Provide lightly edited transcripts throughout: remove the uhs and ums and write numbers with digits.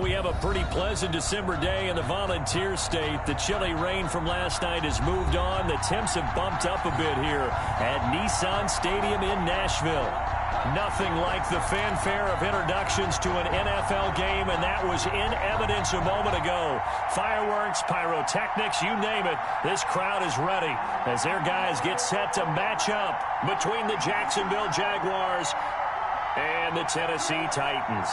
Well, we have a pretty pleasant December day in the Volunteer State. The chilly rain from last night has moved on. The temps have bumped up a bit here at Nissan Stadium in Nashville. Nothing like the fanfare of introductions to an NFL game, and that was in evidence a moment ago. Fireworks, pyrotechnics, you name it. This crowd is ready as their guys get set to match up between the Jacksonville Jaguars and the Tennessee Titans.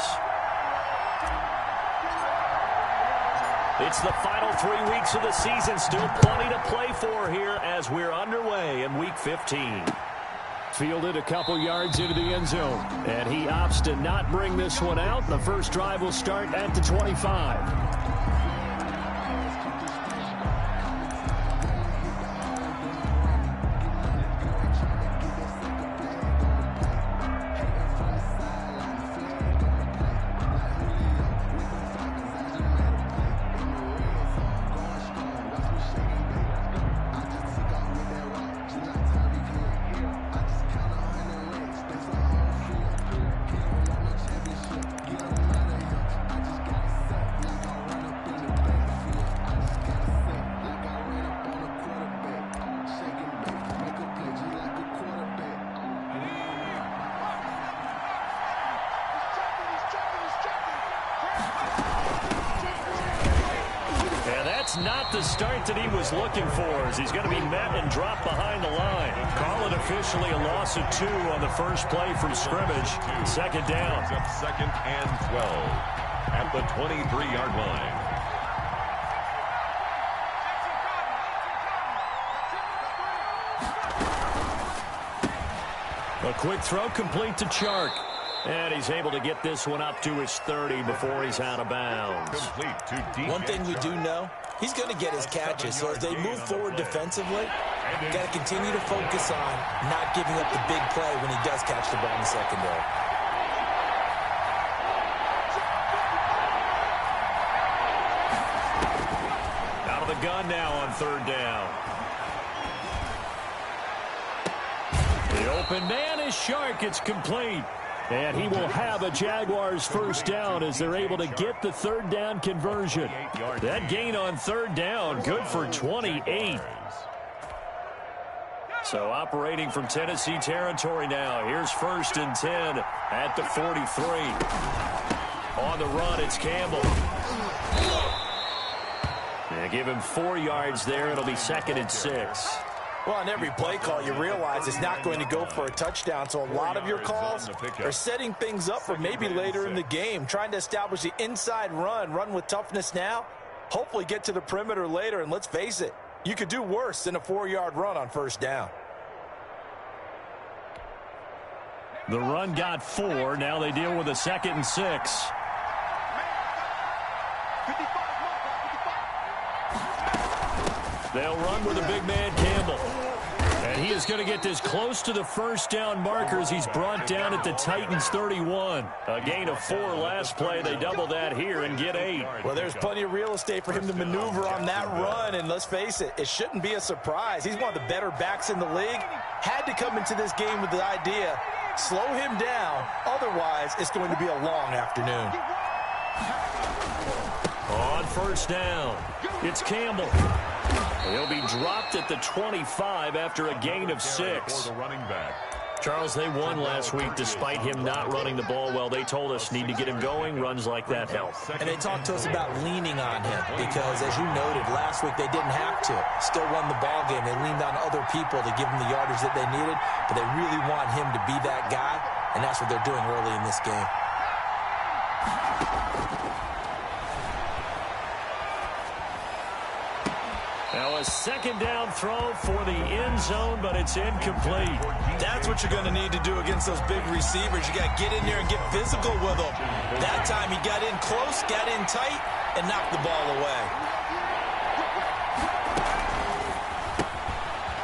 It's the final 3 weeks of the season. Still plenty to play for here as we're underway in Week 15. Fielded a couple yards into the end zone. And he opts to not bring this one out. The first drive will start at the 25. Not the start that he was looking for, as he's going to be met and dropped behind the line. Call it officially a loss of 2 on the first play from scrimmage. Second down. Second and 12 at the 23-yard line. A quick throw complete to Chark. And he's able to get this one up to his 30 before he's out of bounds. One thing we do know, he's going to get his catches. So as they move forward defensively, you got to continue to focus on not giving up the big play when he does catch the ball in the secondary. Out of the gun now on third down. The open man is Chark. It's complete. And he will have a Jaguars first down as they're able to get the third down conversion. That gain on third down, good for 28. So operating from Tennessee territory now. Here's first and 10 at the 43. On the run, it's Campbell. They give him 4 yards there. It'll be second and 6. Well, on every play call, you realize it's not going to go for a touchdown. So a lot of your calls are setting things up for maybe later in the game, trying to establish the inside run with toughness now, hopefully get to the perimeter later. And let's face it, you could do worse than a 4-yard run on first down. The run got 4. Now they deal with a second and 6. They'll run with a big man, Campbell. And he is going to get this close to the first down markers. He's brought down at the Titans 31. A gain of 4 last play. They double that here and get 8. Well, there's plenty of real estate for him to maneuver on that run. And let's face it, it shouldn't be a surprise. He's one of the better backs in the league. Had to come into this game with the idea, slow him down. Otherwise, it's going to be a long afternoon. On first down, it's Campbell. He'll be dropped at the 25 after a gain of 6. Charles, they won last week despite him not running the ball well. They told us need to get him going. Runs like that help. And they talked to us about leaning on him because, as you noted, last week they didn't have to. Still won the ball game. They leaned on other people to give them the yardage that they needed, but they really want him to be that guy, and that's what they're doing early in this game. Now a second down throw for the end zone, but it's incomplete. That's what you're going to need to do against those big receivers. You got to get in there and get physical with them. That time he got in close, got in tight, and knocked the ball away.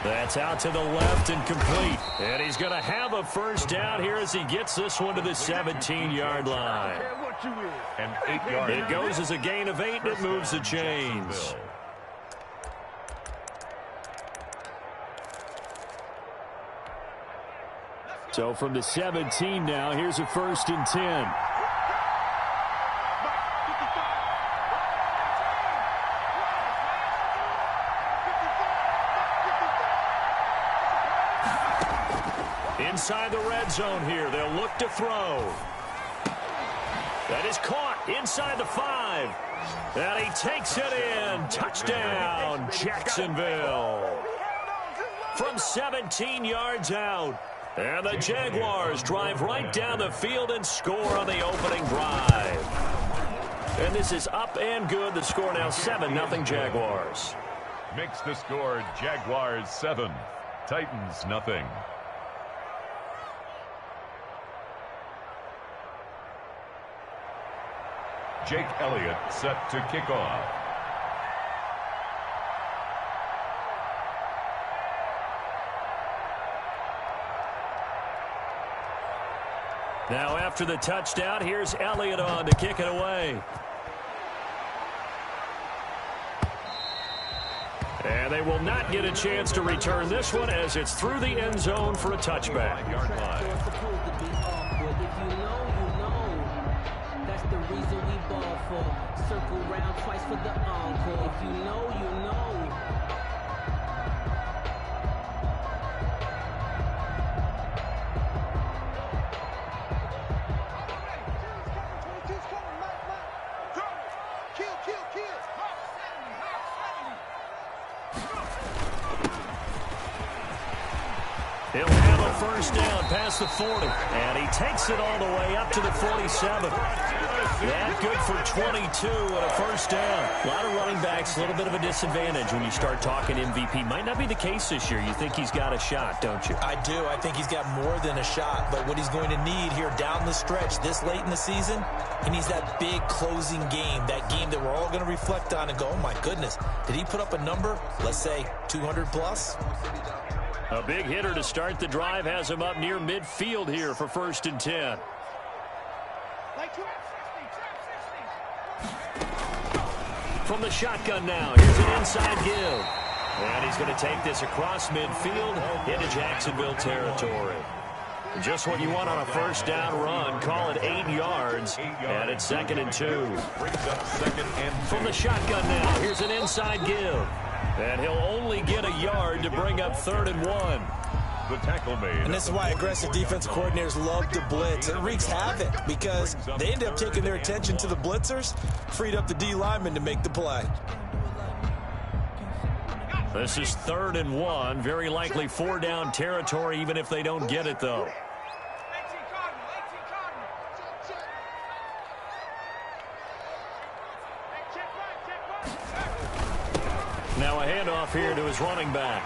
That's out to the left and complete. And he's going to have a first down here as he gets this one to the 17-yard line. It goes as a gain of 8, and it moves the chains. So from the 17 now, here's a first and 10. Inside the red zone here. They'll look to throw. That is caught inside the 5. And he takes it in. Touchdown, Jacksonville. From 17 yards out. And the Jaguars drive right down the field and score on the opening drive. And this is up and good. The score now 7-0 Jaguars. Makes the score Jaguars 7, Titans nothing. Jake Elliott set to kick off. Now after the touchdown, here's Elliott on to kick it away. And they will not get a chance to return this one as it's through the end zone for a touchback. That's the reason we ball for. Circle round twice for the encore. If you know, you know. He'll have a first down past the 40. And he takes it all the way up to the 47. That good for 22 and a first down. A lot of running backs, a little bit of a disadvantage when you start talking MVP. Might not be the case this year. You think he's got a shot, don't you? I do. I think he's got more than a shot. But what he's going to need here down the stretch this late in the season, he needs that big closing game, that game that we're all going to reflect on and go, oh, my goodness, did he put up a number, let's say 200 plus? A big hitter to start the drive has him up near midfield here for 1st and 10. From the shotgun now, here's an inside give. And he's going to take this across midfield into Jacksonville territory. Just what you want on a first down run. Call it 8 yards. And it's 2nd and 2. From the shotgun now, here's an inside give. And he'll only get a yard to bring up 3rd and 1. The tackle made. And this is why aggressive defensive coordinators love to blitz. It wreaks havoc because they end up taking their attention to the blitzers, freed up the D lineman to make the play. This is 3rd and 1. Very likely 4-down territory, even if they don't get it, though. Now a handoff here to his running back.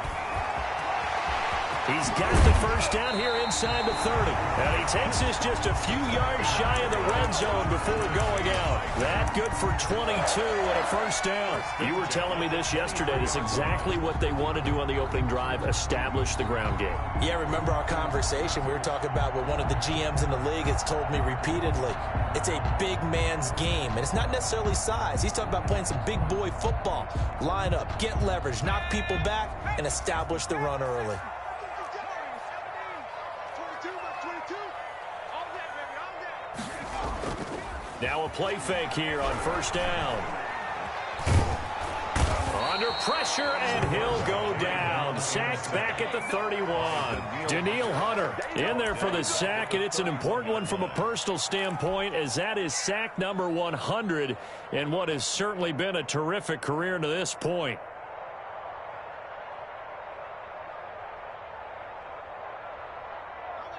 He's got the first down here inside the 30. And he takes this just a few yards shy of the red zone before going out. That good for 22 and a first down. You were telling me this yesterday. This is exactly what they want to do on the opening drive, establish the ground game. Yeah, remember our conversation. We were talking about what one of the GMs in the league has told me repeatedly. It's a big man's game, and it's not necessarily size. He's talking about playing some big boy football. Line up, get leverage, knock people back, and establish the run early. Now a play fake here on first down. Under pressure, and he'll go down. Sacked back at the 31. Danielle Hunter in there for the sack, and it's an important one from a personal standpoint, as that is sack number 100 in what has certainly been a terrific career to this point.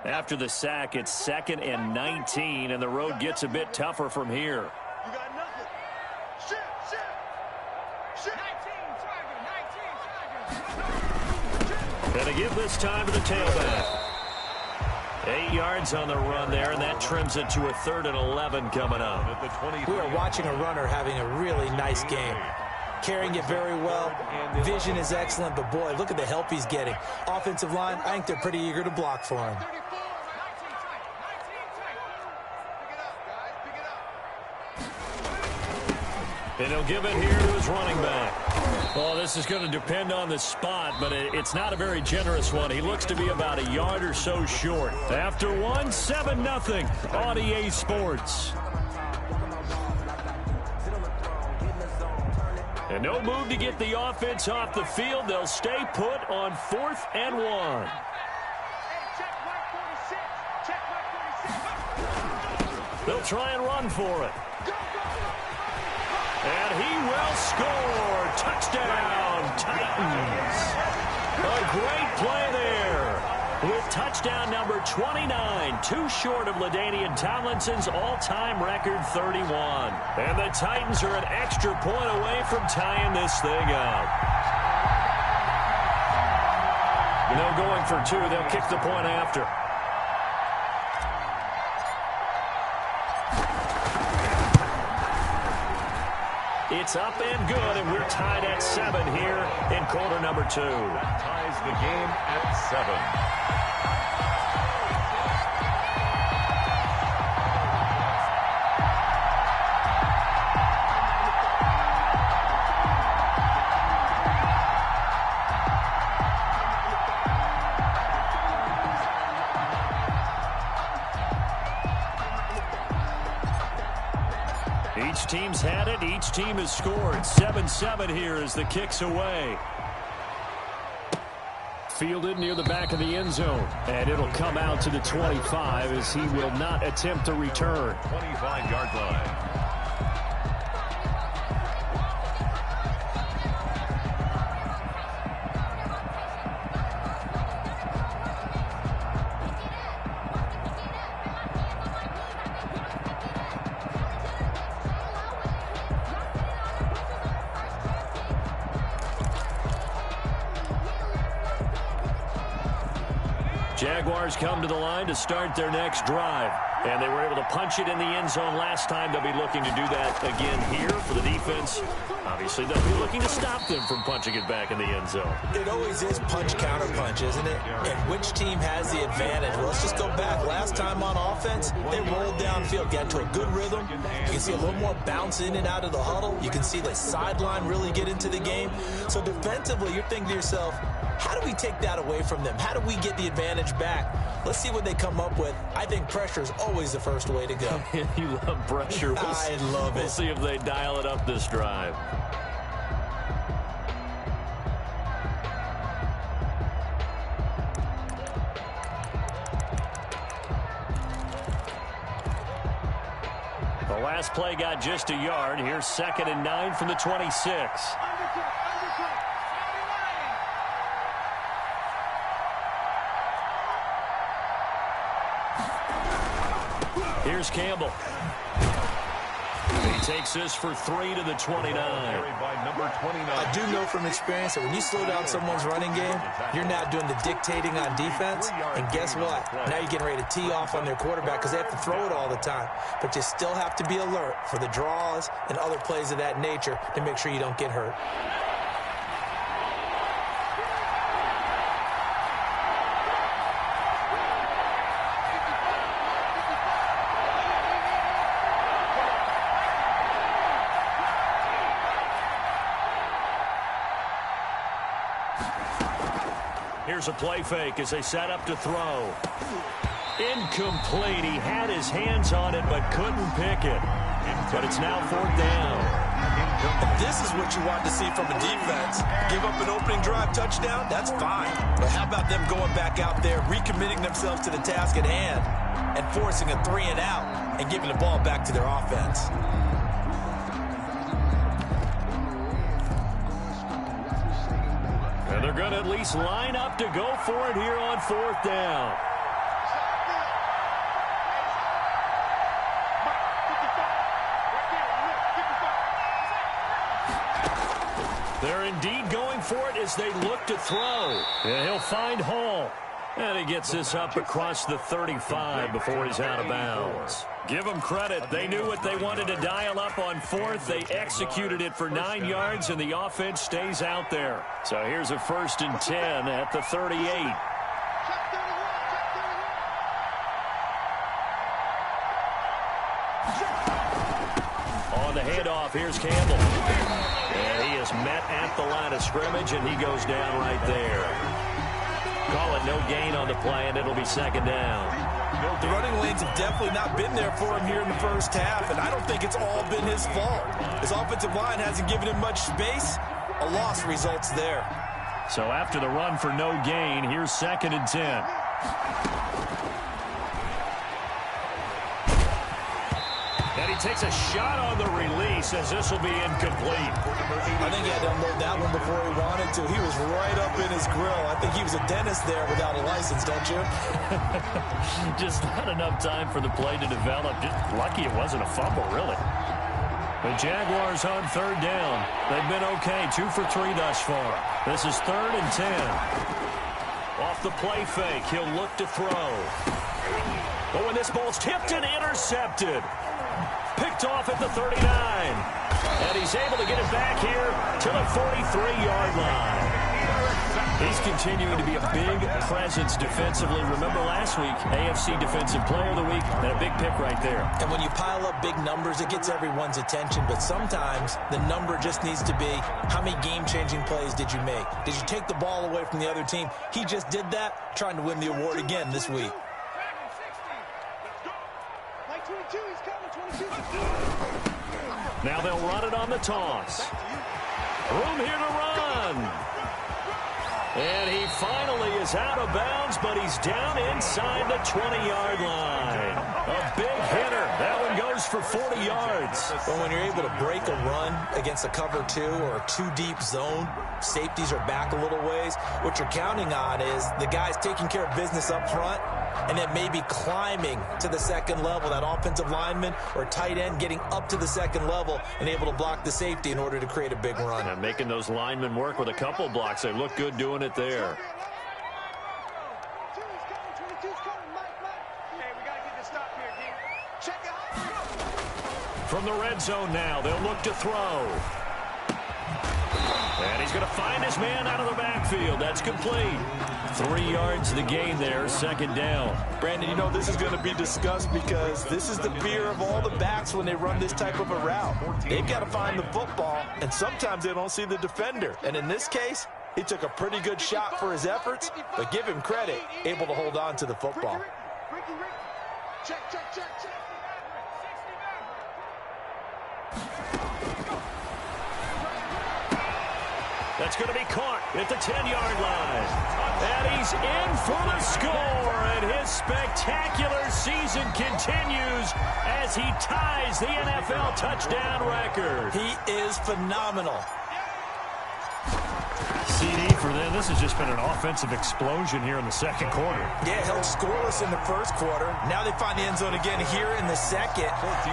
After the sack, it's 2nd and 19, and the road gets a bit tougher from here. You got nothing. Shit. 19. And to give this time to the tailback. 8 yards on the run there, and that trims it to a 3rd and 11 coming up. We are watching a runner having a really nice game. Carrying it very well. Vision is excellent, but boy, look at the help he's getting. Offensive line, I think they're pretty eager to block for him. And he'll give it here to his running back. Well, this is going to depend on the spot, but it's not a very generous one. He looks to be about a yard or so short. After one, 7-0 on EA Sports. And no move to get the offense off the field. They'll stay put on 4th and 1. They'll try and run for it. And he will score. Touchdown, Titans. A great play there. With touchdown number 29, too short of LaDainian Tomlinson's all-time record 31. And the Titans are an extra point away from tying this thing up. Going for two. They'll kick the point after. It's up and good, and we're tied at 7 here in quarter number 2. Ties the game at 7. Each team's had it. Each team has scored. 7-7 here as the kick's away. Fielded near the back of the end zone. And it'll come out to the 25 as he will not attempt to return. 25-yard line. Jaguars come to the line to start their next drive. And they were able to punch it in the end zone last time. They'll be looking to do that again here for the defense. Obviously, they'll be looking to stop them from punching it back in the end zone. It always is punch-counter-punch, isn't it? And which team has the advantage? Well, let's just go back. Last time on offense, they rolled downfield, got into a good rhythm. You can see a little more bounce in and out of the huddle. You can see the sideline really get into the game. So defensively, you're thinking to yourself, how do we take that away from them? How do we get the advantage back? Let's see what they come up with. I think pressure is always the first way to go. You love pressure. I love it. We'll see if they dial it up this drive. The last play got just a yard. Here's 2nd and 9 from the 26. Here's Campbell. He takes this for 3 to the 29. I do know from experience that when you slow down someone's running game, you're now doing the dictating on defense. And guess what? Now you're getting ready to tee off on their quarterback because they have to throw it all the time. But you still have to be alert for the draws and other plays of that nature to make sure you don't get hurt. Here's a play fake as they set up to throw. Incomplete. He had his hands on it but couldn't pick it. But it's now 4th down. And this is what you want to see from a defense. Give up an opening drive touchdown, that's fine. But how about them going back out there, recommitting themselves to the task at hand, and forcing a 3 and out and giving the ball back to their offense. And they're going to at least line up to go for it here on 4th down. They're indeed going for it as they look to throw. And he'll find Hall. And he gets this up across the 35 before he's out of bounds. Give them credit. They knew what they wanted to dial up on 4th. They executed it for 9 yards, and the offense stays out there. So here's a 1st and 10 at the 38. On the handoff, here's Campbell. And he is met at the line of scrimmage, and he goes down right there. Call it no gain on the play, and it'll be 2nd down. The running lanes have definitely not been there for him here in the first half, and I don't think it's all been his fault. His offensive line hasn't given him much space. A loss results there. So after the run for no gain, here's 2nd and 10. takes a shot on the release as this will be incomplete. I think he had to unload that one before he wanted to. He was right up in his grill. I think he was a dentist there without a license, don't you? Just not enough time for the play to develop. Just lucky it wasn't a fumble, really. The Jaguars on third down. They've been okay, 2 for 3 thus far. This is 3rd and 10. Off the play fake, he'll look to throw. But when this ball's tipped and intercepted. Picked off at the 39. And he's able to get it back here to the 43-yard line. He's continuing to be a big presence defensively. Remember last week, AFC Defensive Player of the Week, and a big pick right there. And when you pile up big numbers, it gets everyone's attention. But sometimes the number just needs to be, how many game-changing plays did you make? Did you take the ball away from the other team? He just did that, trying to win the award again this week. Now they'll run it on the toss. Room here to run. And he finally is out of bounds, but he's down inside the 20-yard line. A big hitter. That one goes for 40 yards. Well, when you're able to break a run against a cover 2 or a 2-deep zone, safeties are back a little ways. What you're counting on is the guy's taking care of business up front and then maybe climbing to the second level, that offensive lineman or tight end getting up to the second level and able to block the safety in order to create a big run. And making those linemen work with a couple blocks. They look good doing it there. From the red zone now, they'll look to throw. And he's going to find his man out of the backfield. That's complete. 3 yards the gain there, 2nd down. Brandon, you know this is going to be discussed because this is the fear of all the backs when they run this type of a route. They've got to find the football, and sometimes they don't see the defender. And in this case, he took a pretty good shot for his efforts, but give him credit, able to hold on to the football. Check. That's going to be caught at the 10-yard line. And he's in for the score. And his spectacular season continues as he ties the NFL touchdown record. He is phenomenal. CD for them. This has just been an offensive explosion here in the 2nd quarter. Yeah, held scoreless in the 1st quarter. Now they find the end zone again here in the 2nd.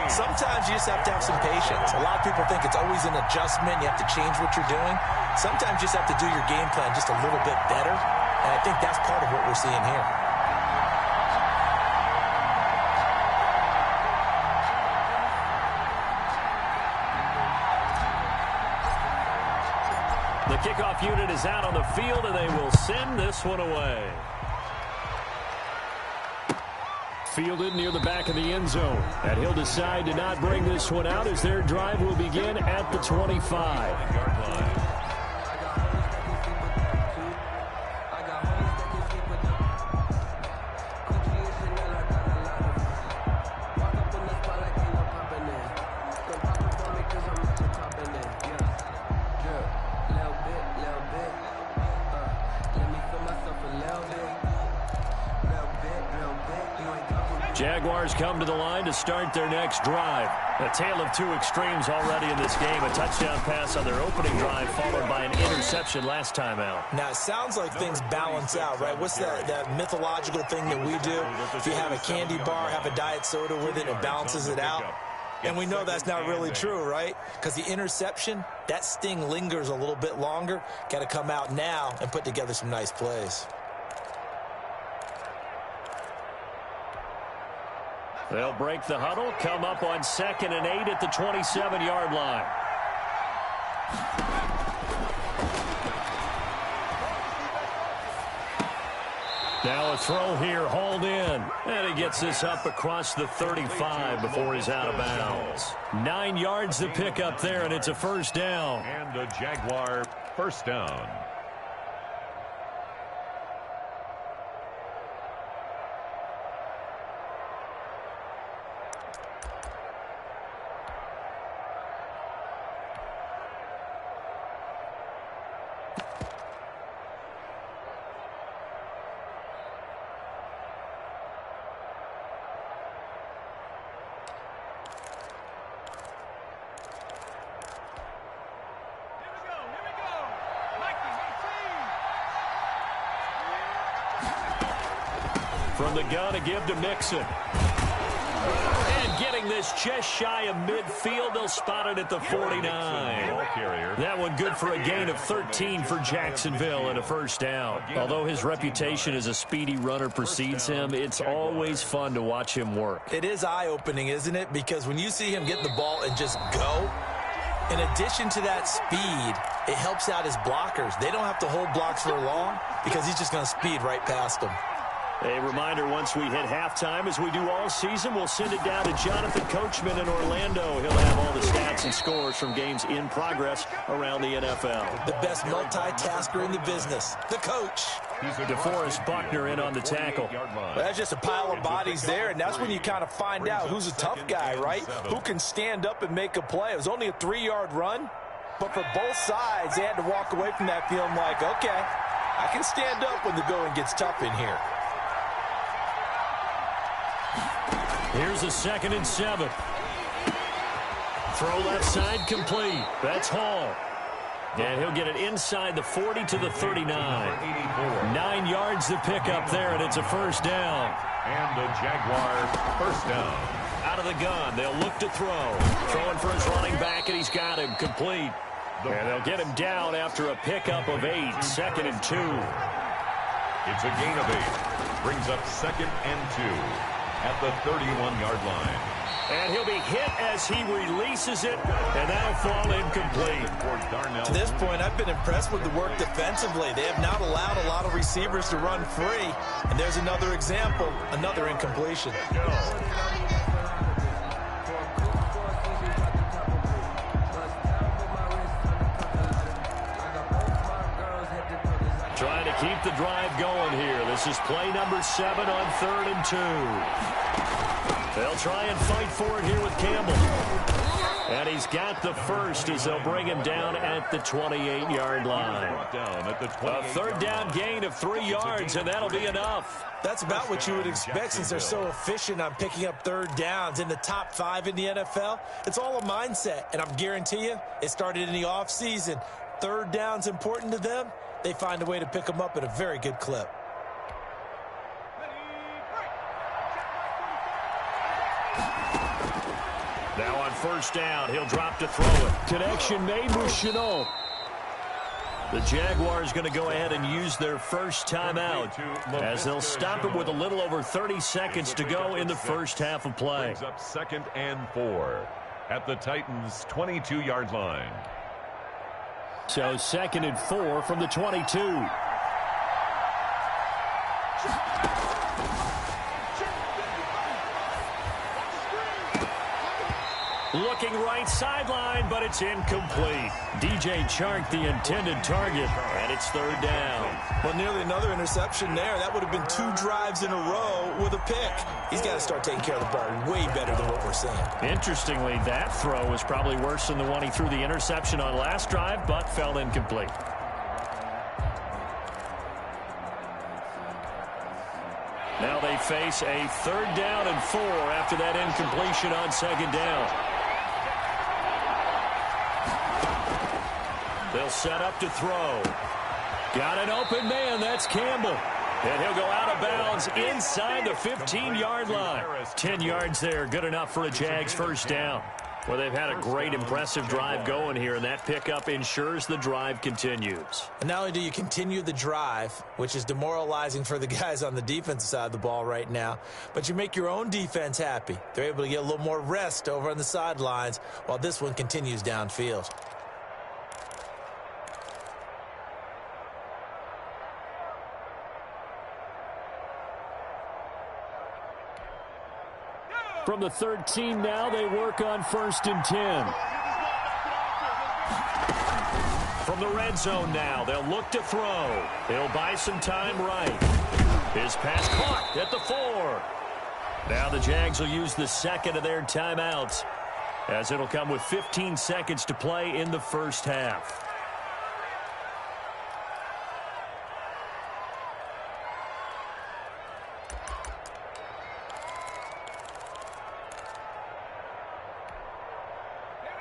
Sometimes you just have to have some patience. A lot of people think it's always an adjustment. You have to change what you're doing. Sometimes you just have to do your game plan just a little bit better. And I think that's part of what we're seeing here. The kickoff unit is out on the field, and they will send this one away. Fielded near the back of the end zone. And he'll decide to not bring this one out as their drive will begin at the 25-yard line. Jaguars come to the line to start their next drive. A tale of 2 extremes already in this game. A touchdown pass on their opening drive followed by an interception last time out. Now, it sounds like things balance out, right? What's that mythological thing that we do? If you have a candy bar, have a diet soda with it, it balances it out. And we know that's not really true, right? Because the interception, that sting lingers a little bit longer. Got to come out now and put together some nice plays. They'll break the huddle, come up on 2nd and 8 at the 27-yard line. Now a throw here, hauled in. And he gets this up across the 35 before he's out of bounds. 9 yards to pick up there, and it's a 1st down. And a Jaguar 1st down. From the gun to give to Mixon. And getting this just shy of midfield. They'll spot it at the 49. That one good for a gain of 13 for Jacksonville and a first down. Although his reputation as a speedy runner precedes him, it's always fun to watch him work. It is eye-opening, isn't it? Because when you see him get the ball and just go, in addition to that speed, it helps out his blockers. They don't have to hold blocks for long because he's just going to speed right past them. A reminder, once we hit halftime, as we do all season, we'll send it down to Jonathan Coachman in Orlando. He'll have all the stats and scores from games in progress around the NFL. The best multitasker in the business, the coach. DeForest Buckner in on the tackle. Well, that's just a pile of bodies there, and that's when you kind of find out who's a tough guy, right? Who can stand up and make a play. It was only a 3-yard run, but for both sides, they had to walk away from that feeling like, okay, I can stand up when the going gets tough in here. Here's a 2nd and 7. Throw left side complete. That's Hall. And he'll get it inside the 40 to the 39. 9 yards to pick up there, and it's a first down. And the Jaguars first down. Out of the gun, they'll look to throw. Throwing for his running back, and he's got him complete. And they'll get him down after a pickup of 8. 2nd and 2. It's a gain of 8. Brings up 2nd and 2. At the 31-yard line. And he'll be hit as he releases it, and that'll fall incomplete. To this point, I've been impressed with the work defensively. They have not allowed a lot of receivers to run free. And there's another example, another incompletion. Trying to keep the drive going here. This is play number 7 on 3rd and 2. They'll try and fight for it here with Campbell. And he's got the first as they'll bring him down at the 28-yard line. A 3rd down gain of 3 yards, and that'll be enough. That's about what you would expect since they're so efficient on picking up 3rd downs in the top 5 in the NFL. It's all a mindset, and I'm guarantee you it started in the offseason. 3rd down's important to them. They find a way to pick them up at a very good clip. Now on 1st down, he'll drop to throw it. Connection made with Chenault. The Jaguars going to go ahead and use their first timeout as they'll stop him with a little over 30 seconds to go in the first half of play. Brings up 2nd and 4 at the Titans' 22-yard line. So 2nd and 4 from the 22. Looking right sideline, but it's incomplete. DJ Chark, the intended target, and it's 3rd down. Well, nearly another interception there. That would have been 2 drives in a row with a pick. He's got to start taking care of the ball way better than what we're seeing. Interestingly, that throw was probably worse than the one he threw the interception on last drive, but fell incomplete. Now they face a 3rd down and 4 after that incompletion on 2nd down. They'll set up to throw. Got an open man. That's Campbell. And he'll go out of bounds inside the 15-yard line. 10 yards there. Good enough for a Jags first down. Well, they've had a great, impressive drive going here, and that pickup ensures the drive continues. And not only do you continue the drive, which is demoralizing for the guys on the defensive side of the ball right now, but you make your own defense happy. They're able to get a little more rest over on the sidelines while this one continues downfield. From the 13 now, they work on 1st and 10. From the red zone now, they'll look to throw. They'll buy some time right. His pass caught at the 4. Now the Jags will use the 2nd of their timeouts, as it'll come with 15 seconds to play in the first half.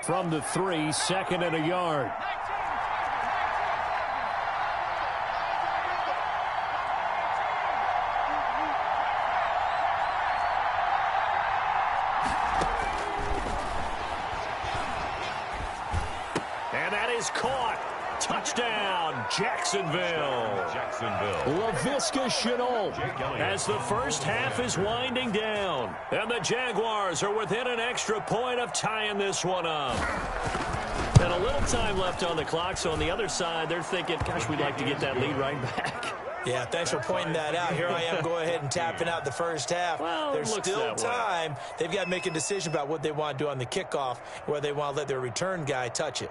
From the 3, 2nd and a yard. That is caught. Touchdown, Jacksonville. Laviska Shenault as the first half is winding down. And the Jaguars are within an extra point of tying this one up. And a little time left on the clock, so on the other side, they're thinking, gosh, we'd like to get that lead right back. Yeah, thanks for pointing that out. Here I am going ahead and tapping out the first half. Well, there's still time. They've got to make a decision about what they want to do on the kickoff, whether they want to let their return guy touch it.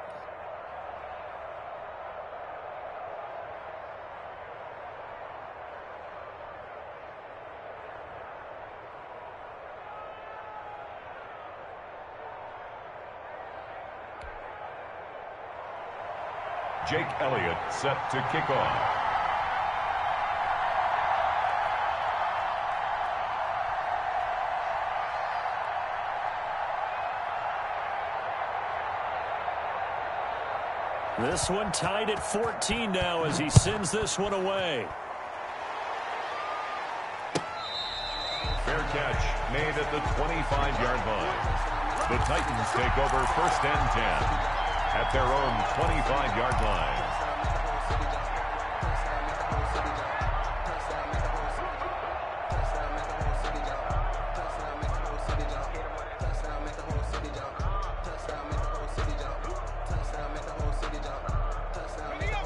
Jake Elliott set to kick off. This one tied at 14 now as he sends this one away. Fair catch made at the 25-yard line. The Titans take over 1st and 10 at their own 25-yard line.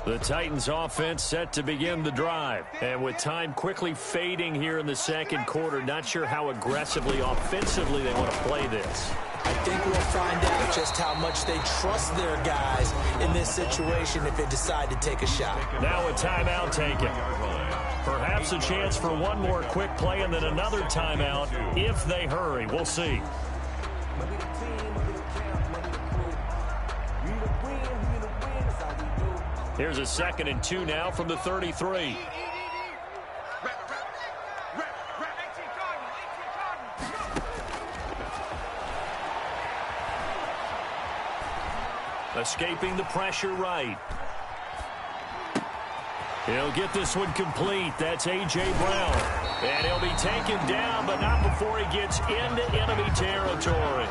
The Titans offense set to begin the drive. And with time quickly fading here in the second quarter, not sure how aggressively, offensively they want to play this. I think we'll find out just how much they trust their guys in this situation if they decide to take a shot. Now a timeout taken. Perhaps a chance for one more quick play and then another timeout if they hurry. We'll see. Here's a 2nd and 2 now from the 33. Escaping the pressure right. He'll get this one complete. That's A.J. Brown. And he'll be taken down, but not before he gets into enemy territory.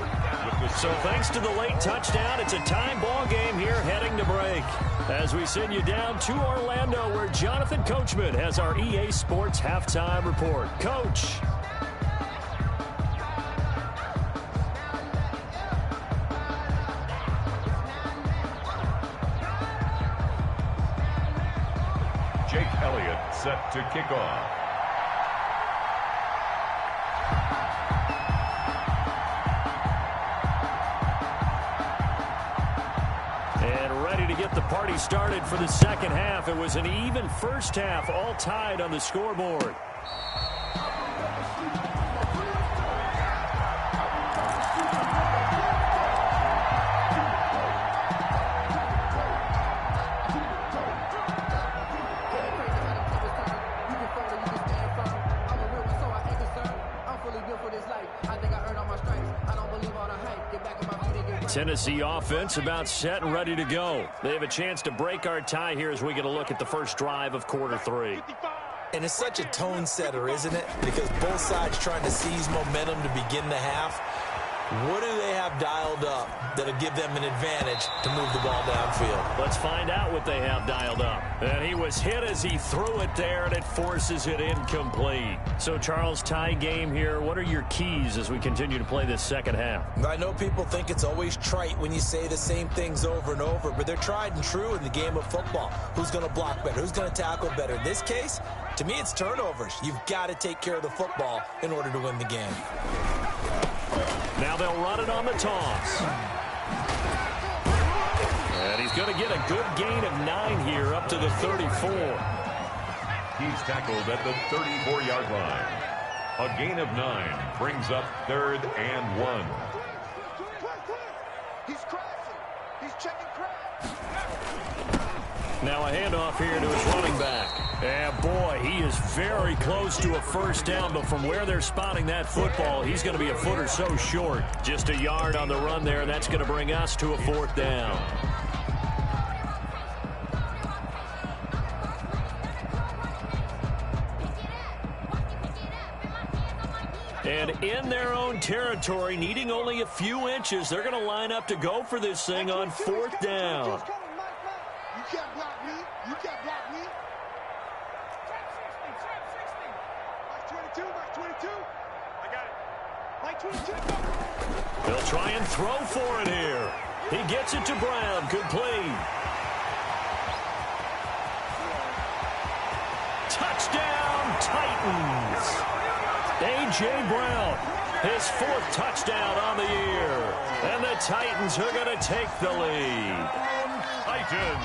So thanks to the late touchdown, it's a time ball game here heading to break. As we send you down to Orlando, where Jonathan Coachman has our EA Sports Halftime Report. Coach. Jake Elliott set to kick off. Get the party started for the second half. It was an even first half, all tied on the scoreboard. Tennessee offense about set and ready to go. They have a chance to break our tie here as we get a look at the first drive of quarter 3. And it's such a tone setter, isn't it? Because both sides trying to seize momentum to begin the half. What do they have dialed up that'll give them an advantage to move the ball downfield? Let's find out what they have dialed up. And he was hit as he threw it there, and it forces it incomplete. So, Charles, tie game here. What are your keys as we continue to play this second half? I know people think it's always trite when you say the same things over and over, but they're tried and true in the game of football. Who's going to block better? Who's going to tackle better? In this case, to me, it's turnovers. You've got to take care of the football in order to win the game. Now they'll run it on the toss. And he's going to get a good gain of 9 here up to the 34. He's tackled at the 34-yard line. A gain of 9 brings up 3rd and 1. He's crashing. He's checking crash. Now a handoff here to his running back. And boy, he is very close to a first down, but from where they're spotting that football, he's going to be a foot or so short. Just a yard on the run there, and that's going to bring us to a 4th down. And in their own territory, needing only a few inches, they're going to line up to go for this thing on 4th down. You can't block me. You can't block me. Mike 22, Mike 22. I got it. Mike 22. They'll try and throw for it here. He gets it to Brown. Good play. Touchdown, Titans. A.J. Brown, his 4th touchdown on the year. And the Titans are going to take the lead. Titans.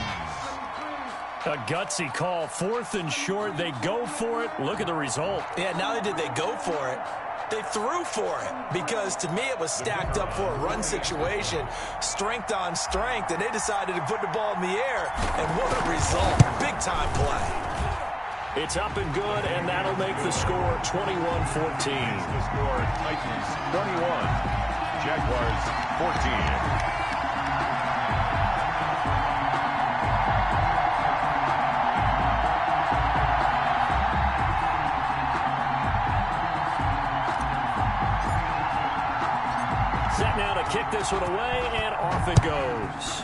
A gutsy call. 4th and short. They go for it. Look at the result. Yeah, not only did they go for it, they threw for it, because to me it was stacked up for a run situation, strength on strength, and they decided to put the ball in the air, and what a result. Big time play. It's up and good, and that'll make the score 21-14. The score, Titans 21, Jaguars 14. Set now to kick this one away, and off it goes.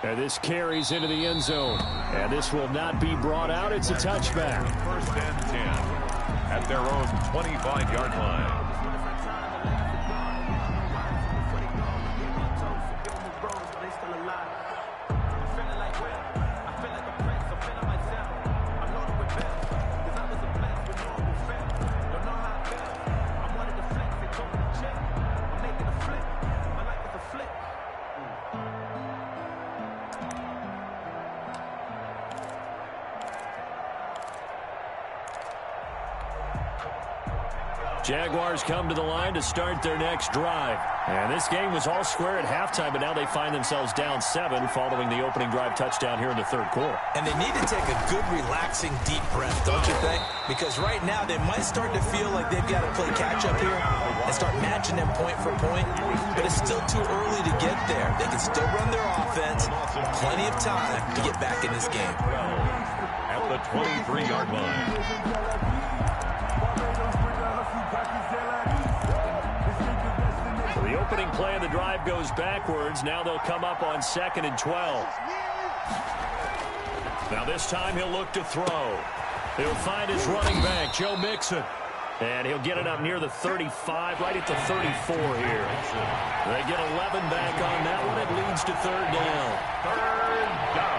And this carries into the end zone. And this will not be brought out. It's a touchback. 1st and 10 at their own 25-yard line. Jaguars come to the line to start their next drive. And this game was all square at halftime, but now they find themselves down 7 following the opening drive touchdown here in the 3rd quarter. And they need to take a good, relaxing, deep breath, don't you think? Because right now they might start to feel like they've got to play catch-up here and start matching them point for point. But it's still too early to get there. They can still run their offense. Plenty of time to get back in this game. At the 23-yard line. The opening play of the drive goes backwards. Now they'll come up on 2nd and 12. Now this time he'll look to throw. He'll find his running back, Joe Mixon. And he'll get it up near the 35, right at the 34 here. They get 11 back on that one. It leads to 3rd down. 3rd down.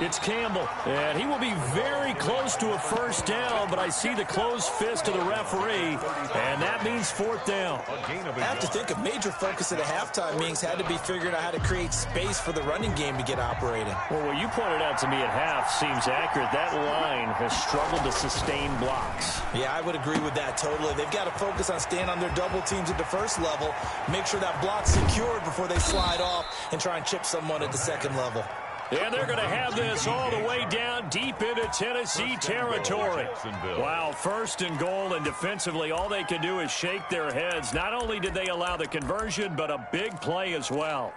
It's Campbell, and he will be very close to a 1st down, but I see the closed fist of the referee, and that means 4th down. I have to think a major focus at a halftime meetings had to be figuring out how to create space for the running game to get operating. Well, what you pointed out to me at half seems accurate. That line has struggled to sustain blocks. Yeah, I would agree with that totally. They've got to focus on staying on their double teams at the 1st level, make sure that block's secured before they slide off and try and chip someone at the 2nd level. And they're going to have this all the way down deep into Tennessee territory. Wow, 1st and goal, and defensively all they can do is shake their heads. Not only did they allow the conversion, but a big play as well.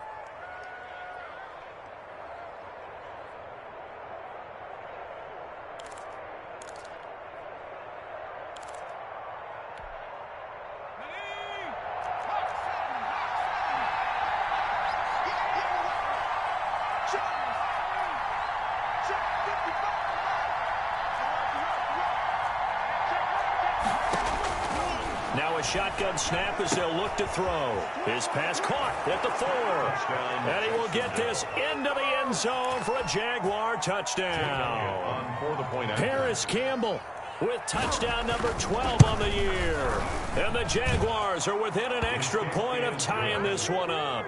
Shotgun snap as they'll look to throw. His pass caught at the 4. And he will get this into the end zone for a Jaguar touchdown. Paris Campbell with touchdown number 12 on the year. And the Jaguars are within an extra point of tying this one up.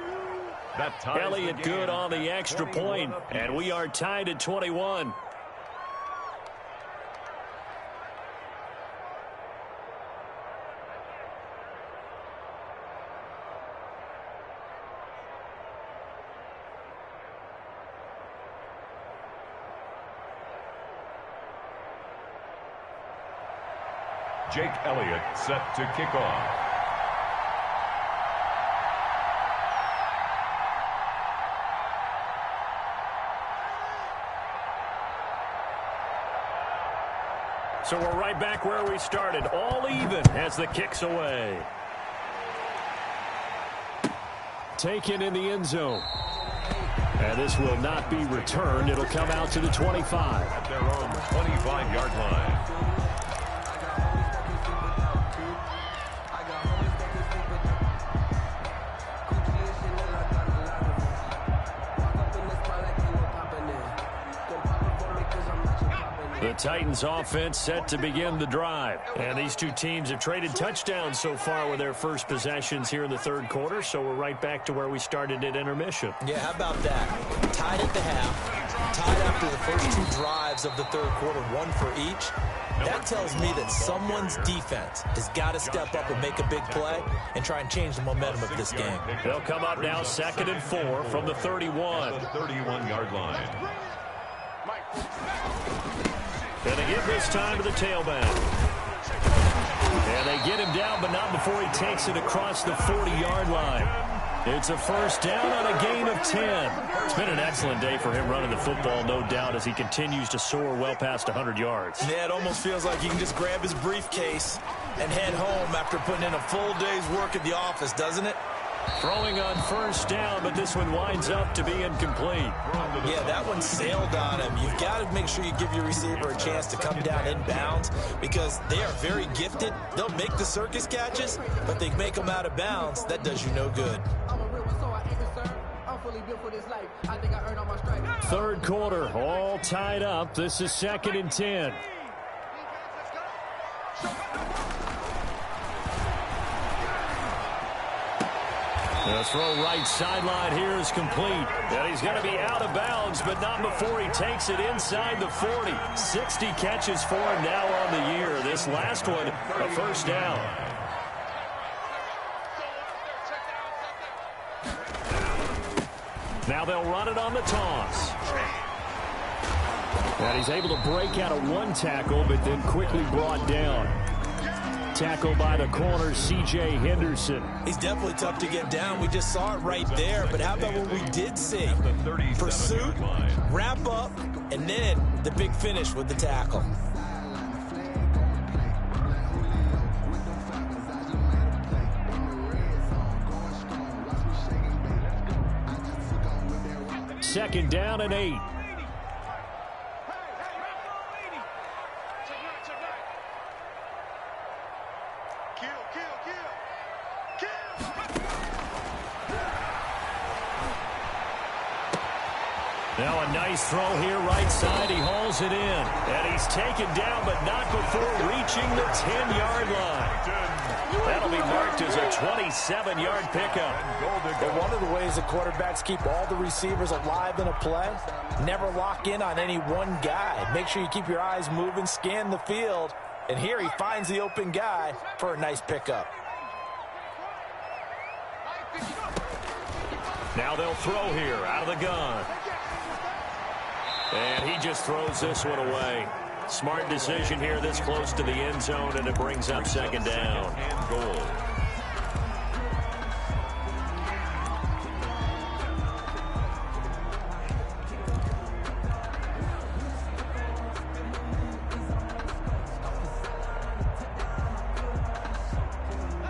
Elliott good on the extra point, and we are tied at 21. Jake Elliott set to kick off. So we're right back where we started, all even as the kick's away. Taken in the end zone. And this will not be returned. It'll come out to the 25. At their own 25-yard line. The Titans offense set to begin the drive. And these two teams have traded touchdowns so far with their first possessions here in the third quarter, so we're right back to where we started at intermission. Yeah, how about that? Tied at the half, tied after the first two drives of the third quarter, one for each. That tells me that someone's defense has got to step up and make a big play and try and change the momentum of this game. They'll come up now 2nd and 4 from the 31. The 31-yard line. And they give this time to the tailback. And they get him down, but not before he takes it across the 40-yard line. It's a first down on a gain of 10. It's been an excellent day for him running the football, no doubt, as he continues to soar well past 100 yards. Yeah, it almost feels like he can just grab his briefcase and head home after putting in a full day's work at the office, doesn't it? Throwing on first down, but this one winds up to be incomplete. Yeah, that one sailed on him. You've got to make sure you give your receiver a chance to come down inbounds because they are very gifted. They'll make the circus catches, but they make them out of bounds. That does you no good. Third quarter, all tied up. This is 2nd and 10. The throw right sideline here is complete. And he's going to be out of bounds, but not before he takes it inside the 40. 60 catches for him now on the year. This last one, a first down. Now they'll run it on the toss. And he's able to break out of one tackle, but then quickly brought down. Tackle by the corner, C.J. Henderson. He's definitely tough to get down. We just saw it right there. But how about what we did see? Pursuit, wrap up, and then the big finish with the tackle. Second down and 8. Now a nice throw here right side. He hauls it in. And he's taken down, but not before reaching the 10-yard line. That'll be marked as a 27-yard pickup. But one of the ways the quarterbacks keep all the receivers alive in a play, never lock in on any one guy. Make sure you keep your eyes moving, scan the field. And here he finds the open guy for a nice pickup. Now they'll throw here out of the gun. And he just throws this one away. Smart decision here this close to the end zone, and it brings up second down. And goal.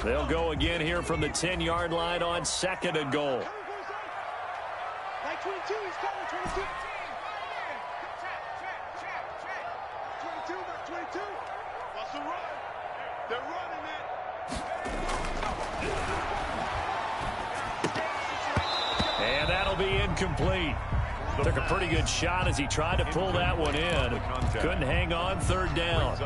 They'll go again here from the 10-yard line on 2nd and goal. 22, he's coming, 22. 22. What's the run? They're running it. And that'll be incomplete. Took a pretty good shot as he tried to pull that one in. Couldn't hang on, third down.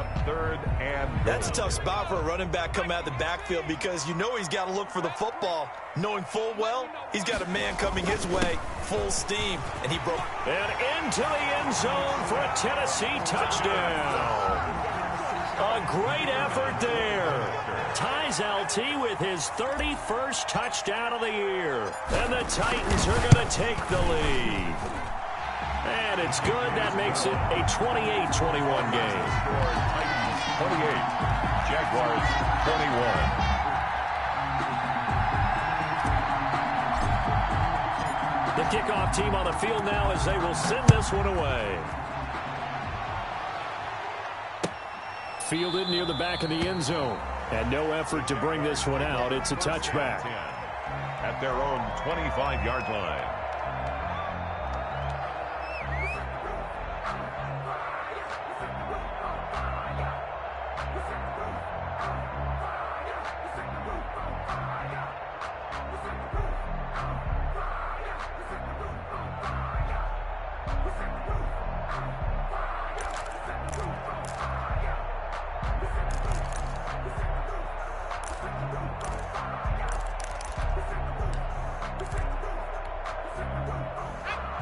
That's a tough spot for a running back coming out of the backfield because you know he's got to look for the football, knowing full well he's got a man coming his way, full steam, and he broke. And into the end zone for a Tennessee touchdown. A great effort there. Ties LT with his 31st touchdown of the year. And the Titans are going to take the lead. And it's good. That makes it a 28-21 game. Titans 28, Jaguars 21. The kickoff team on the field now as they will send this one away. fielded near the back of the end zone. And no effort to bring this one out. It's a touchback. At their own 25-yard line.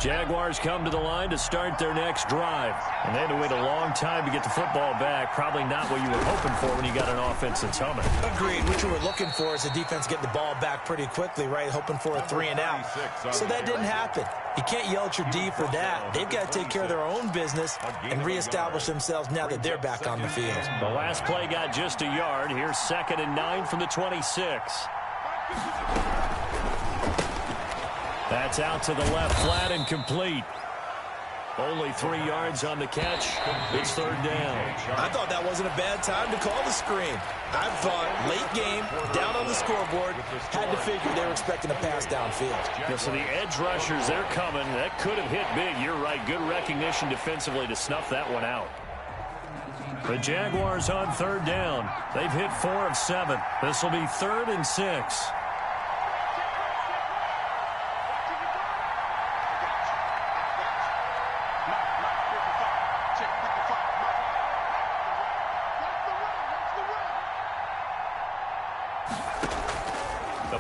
Jaguars come to the line to start their next drive. And they had to wait a long time to get the football back. Probably not what you were hoping for when you got an offense that's humming. Agreed. What you were looking for is the defense getting the ball back pretty quickly, right? Hoping for a 3-and-out. So that didn't happen. You can't yell at your D for that. They've got to take care of their own business and reestablish themselves now that they're back on the field. The last play got just a yard. Here's 2nd and 9 from the 26. That's out to the left, flat and complete. Only 3 yards on the catch. It's 3rd down. I thought that wasn't a bad time to call the screen. I thought late game, down on the scoreboard, had to figure they were expecting a pass downfield. Yeah, so the edge rushers, they're coming. That could have hit big. You're right. Good recognition defensively to snuff that one out. The Jaguars on 3rd down. They've hit 4 of 7. This will be 3rd and 6.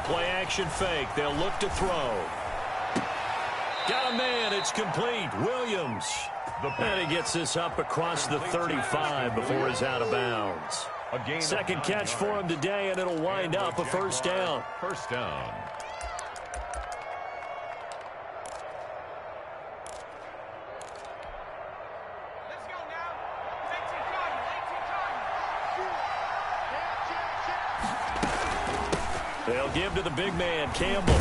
Play-action fake. They'll look to throw. Got a man. It's complete. Williams. And he gets this up across the 35 before he's out of bounds. Second catch for him today, and it'll wind up a 1st down. 1st down. They'll give to the big man, Campbell.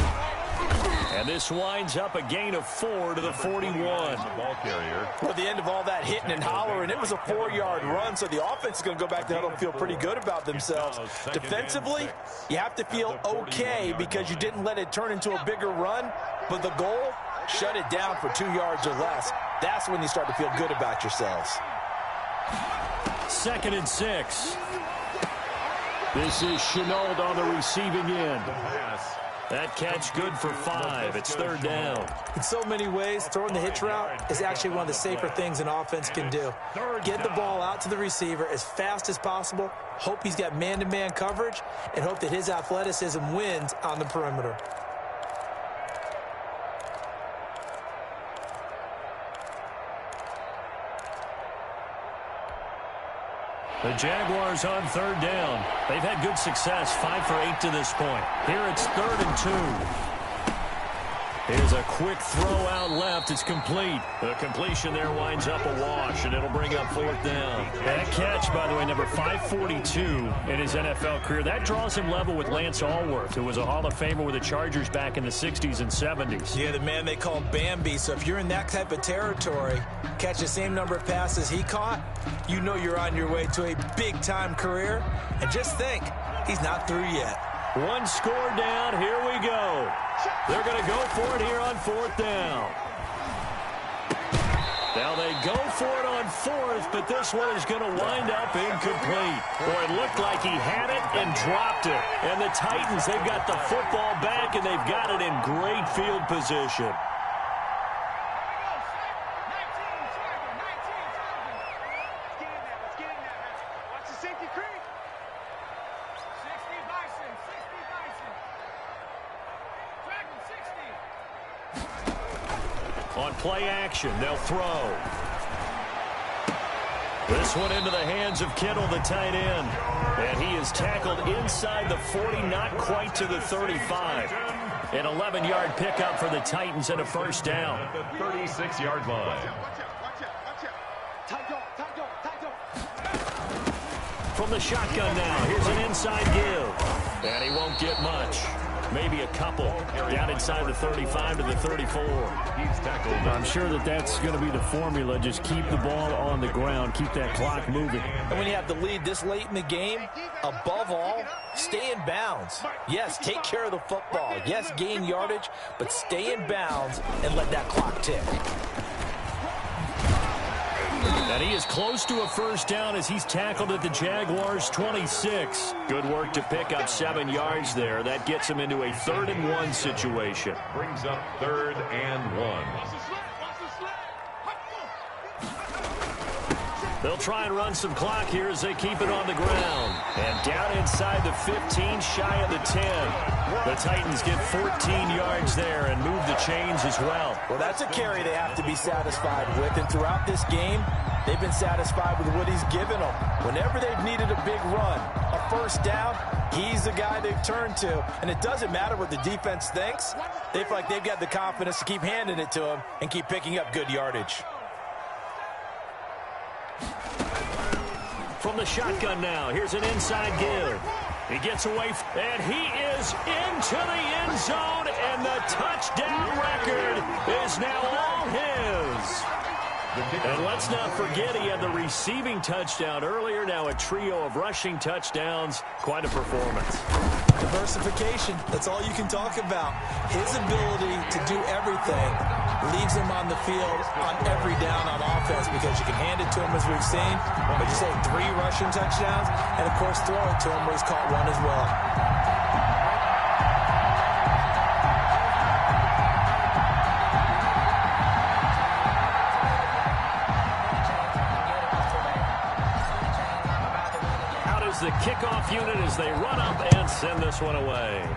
And this winds up a gain of 4 to the 41. Ball carrier. Well, at the end of all that hitting and hollering, it was a 4-yard run, so the offense is going to go back to huddle and feel pretty good about themselves. Defensively, you have to feel okay because you didn't let it turn into a bigger run, but the goal, shut it down for 2 yards or less. That's when you start to feel good about yourselves. 2nd and 6. This is Chenault on the receiving end. That catch good for 5. It's 3rd down. In so many ways, throwing the hitch route is actually one of the safer things an offense can do. Get the ball out to the receiver as fast as possible, hope he's got man-to-man coverage, and hope that his athleticism wins on the perimeter. The Jaguars on 3rd down. They've had good success, 5 for 8 to this point. Here it's 3rd and 2. Here's a quick throw out left. It's complete. The completion there winds up a wash, and it'll bring up 4th down. That catch, by the way, number 542 in his NFL career. That draws him level with Lance Allworth, who was a Hall of Famer with the Chargers back in the 60s and 70s. Yeah, the man they call Bambi. So if you're in that type of territory, catch the same number of passes he caught, you know you're on your way to a big-time career. And just think, he's not through yet. 1 score down. Here we go. They're going to go for it here on 4th down. Now they go for it on 4th, but this one is going to wind up incomplete. Boy, it looked like he had it and dropped it. And the Titans, they've got the football back, and they've got it in great field position. On play action, they'll throw. This one into the hands of Kittle, the tight end. And he is tackled inside the 40, not quite to the 35. An 11-yard pickup for the Titans and a 1st down. At the 36-yard line. From the shotgun now, here's an inside give. And he won't get much. maybe a couple down inside the 35 to the 34. I'm sure that's going to be the formula. Just keep the ball on the ground, keep that clock moving. And when you have the lead this late in the game, above all, stay in bounds. Yes, take care of the football. Yes, gain yardage, but stay in bounds and let that clock tick. And he is close to a first down as he's tackled at the Jaguars' 26. Good work to pick up 7 yards there. That gets him into a 3rd and 1 situation. Brings up 3rd and 1. They'll try and run some clock here as they keep it on the ground. And down inside the 15, shy of the 10. The Titans get 14 yards there and move the chains as well. Well, that's a carry they have to be satisfied with. And throughout this game, they've been satisfied with what he's given them. Whenever they've needed a big run, a first down, he's the guy they've turned to. And it doesn't matter what the defense thinks. They feel like they've got the confidence to keep handing it to him and keep picking up good yardage. From the shotgun now, here's an inside give. He gets away, and he is into the end zone, and the touchdown record is now all his. And let's not forget he had the receiving touchdown earlier, now a trio of rushing touchdowns. Quite a performance. Diversification, that's all you can talk about. His ability to do everything leaves him on the field on every down on offense because you can hand it to him as we've seen, but you say 3 rushing touchdowns, and of course throw it to him where he's caught one as well. The kickoff unit as they run up and send this one away.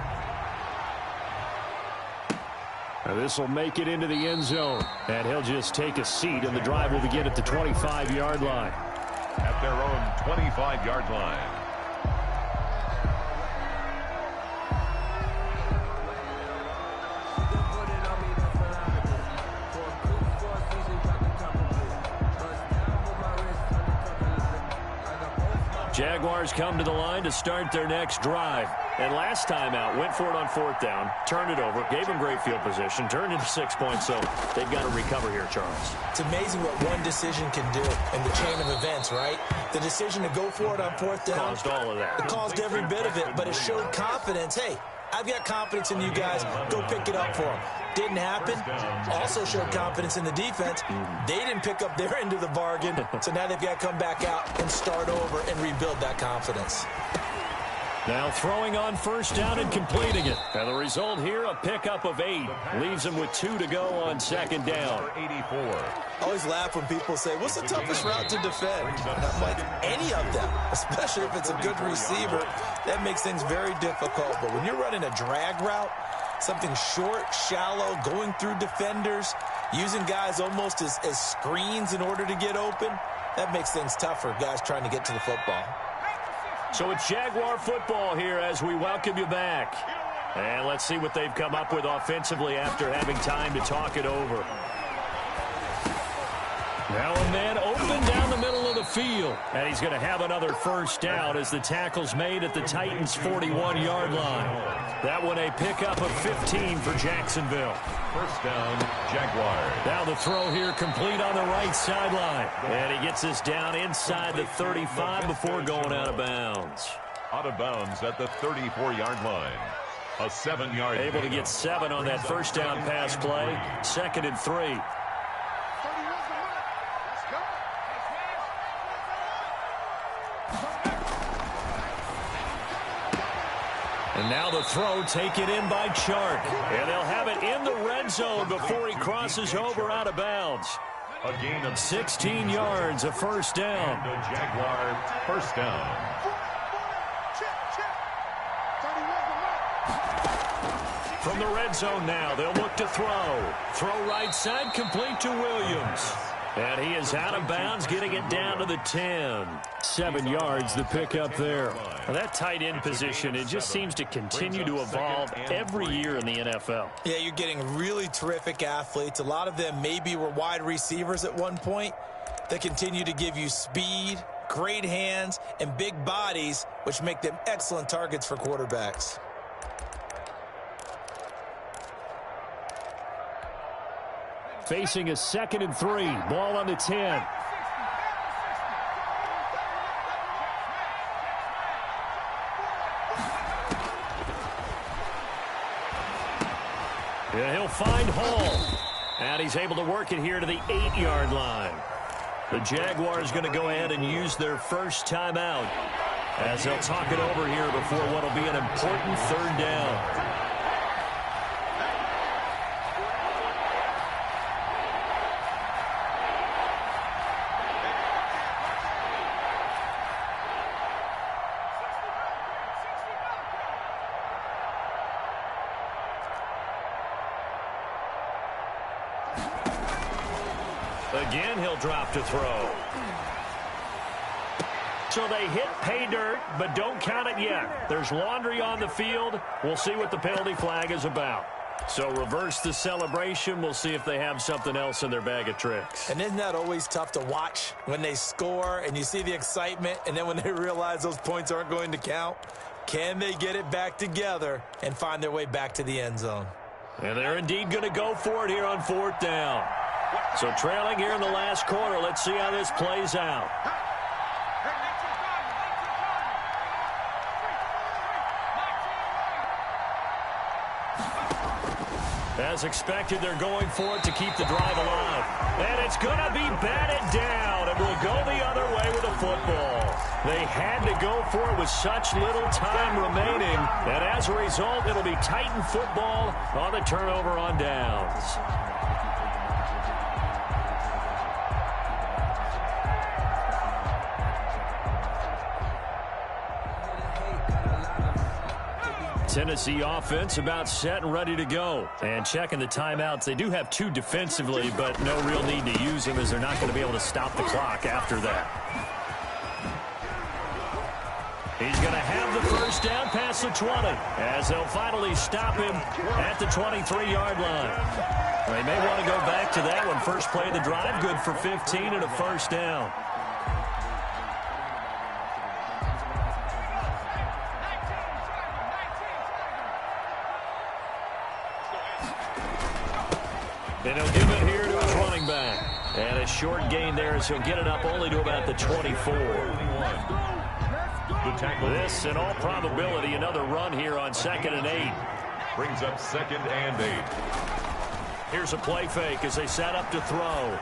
Now this will make it into the end zone, and he'll just take a seat, and the drive will begin at the 25-yard line. At their own 25-yard line. Jaguars come to the line to start their next drive. And last time out, went for it on 4th down, turned it over, gave them great field position, turned into 6 points, so they've got to recover here, Charles. It's amazing what one decision can do in the chain of events, right? The decision to go for it on 4th down. Caused all of that. It caused every bit of it, but it showed confidence. Hey, I've got confidence in you guys. Go pick it up for them. Didn't happen. Also showed confidence in the defense. They didn't pick up their end of the bargain, so now they've got to come back out and start over and rebuild that confidence. Now throwing on first down and completing it. And the result here, a pickup of 8. Leaves him with 2 to go on 2nd down. 84. I always laugh when people say, what's the toughest route to defend? And I'm like, any of them, especially if it's a good receiver. That makes things very difficult. But when you're running a drag route, something short, shallow, going through defenders, using guys almost as screens in order to get open, that makes things tougher, guys trying to get to the football. So it's Jaguar football here as we welcome you back. And let's see what they've come up with offensively after having time to talk it over. Now a man open down the middle of the field. And he's going to have another first down as the tackle's made at the Titans' 41-yard line. That one a pickup of 15 for Jacksonville. First down, Jaguars. Now the throw here complete on the right sideline. And he gets this down inside the 35 before going out of bounds. Out of bounds at the 34-yard line. A 7-yard. Able to get 7 on that first down pass play. 2nd and 3. And now the throw taken in by Chark. And they'll have it in the red zone before he crosses over out of bounds. A gain of 16 yards, a first down. The Jaguar first down. From the red zone now, they'll look to throw. Throw right side, complete to Williams. And he is out of bounds, getting it down to the 10. 7 yards, the pickup there. Now that tight end position, it just seems to continue to evolve every year in the NFL. Yeah, you're getting really terrific athletes. A lot of them maybe were wide receivers at one point. They continue to give you speed, great hands, and big bodies, which make them excellent targets for quarterbacks. facing a 2nd and 3. Ball on the 10. Yeah, he'll find Hall. And he's able to work it here to the 8-yard line. The Jaguars going to go ahead and use their first timeout as they'll talk it over here before what will be an important 3rd down. Again, he'll drop to throw. So they hit pay dirt, but don't count it yet. There's laundry on the field. We'll see what the penalty flag is about. So reverse the celebration. We'll see if they have something else in their bag of tricks. And isn't that always tough to watch when they score and you see the excitement, and then when they realize those points aren't going to count? Can they get it back together and find their way back to the end zone? And they're indeed going to go for it here on 4th down. So trailing here in the last quarter. Let's see how this plays out. As expected, they're going for it to keep the drive alive. And it's going to be batted down, and we'll go the other way with the football. They had to go for it with such little time remaining, and as a result, it'll be Titan football on the turnover on downs. Tennessee offense about set and ready to go. And checking the timeouts, they do have 2 defensively, but no real need to use them as they're not going to be able to stop the clock after that. He's going to have the first down past the 20 as they'll finally stop him at the 23-yard line. They may want to go back to that one. First play of the drive, good for 15 and a first down. And he'll give it here to his running back. And a short gain there as he'll get it up only to about the 24. This, in all probability, another run here on 2nd and 8. Brings up 2nd and 8. Here's a play fake as they set up to throw.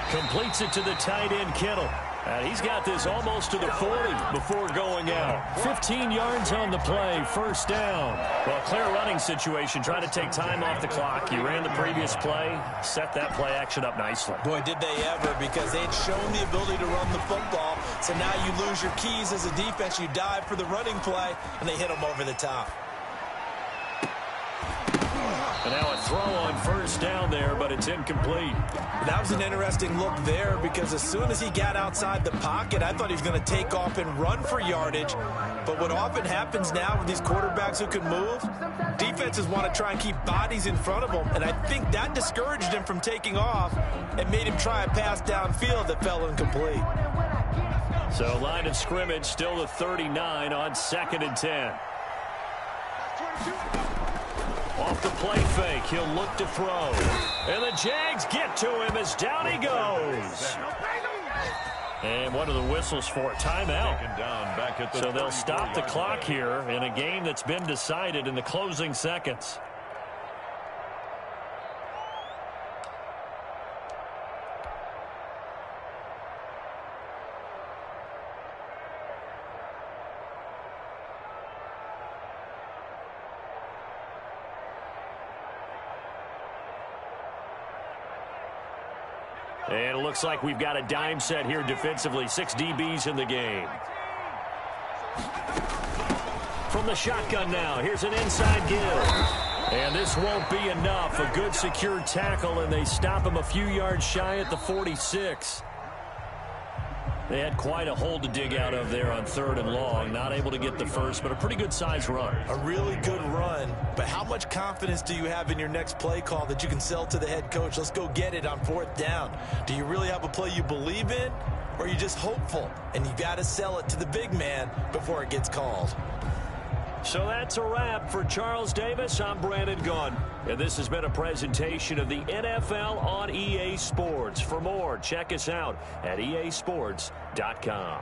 Completes it to the tight end, Kittle. And he's got this almost to the 40 before going out. 15 yards on the play, first down. Well, clear running situation, trying to take time off the clock. You ran the previous play, set that play action up nicely. Boy, did they ever, because they'd shown the ability to run the football. So now you lose your keys as a defense. You dive for the running play, and they hit them over the top. And now a throw on first down there, but it's incomplete. That was an interesting look there because as soon as he got outside the pocket, I thought he was going to take off and run for yardage. But what often happens now with these quarterbacks who can move, defenses want to try and keep bodies in front of them. And I think that discouraged him from taking off and made him try a pass downfield that fell incomplete. So line of scrimmage still the 39 on 2nd and 10. Off the play fake, he'll look to throw. And the Jags get to him as down he goes. And what are the whistles for? Timeout. So they'll stop the clock here in a game that's been decided in the closing seconds. And it looks like we've got a dime set here defensively. 6 DBs in the game. From the shotgun now, here's an inside give. And this won't be enough. A good secure tackle, and they stop him a few yards shy at the 46. They had quite a hole to dig out of there on 3rd and long. Not able to get the first, but a pretty good-sized run. A really good run. But how much confidence do you have in your next play call that you can sell to the head coach? Let's go get it on 4th down. Do you really have a play you believe in, or are you just hopeful? And you got to sell it to the big man before it gets called. So that's a wrap. For Charles Davis, I'm Brandon Gunn. And this has been a presentation of the NFL on EA Sports. For more, check us out at easports.com.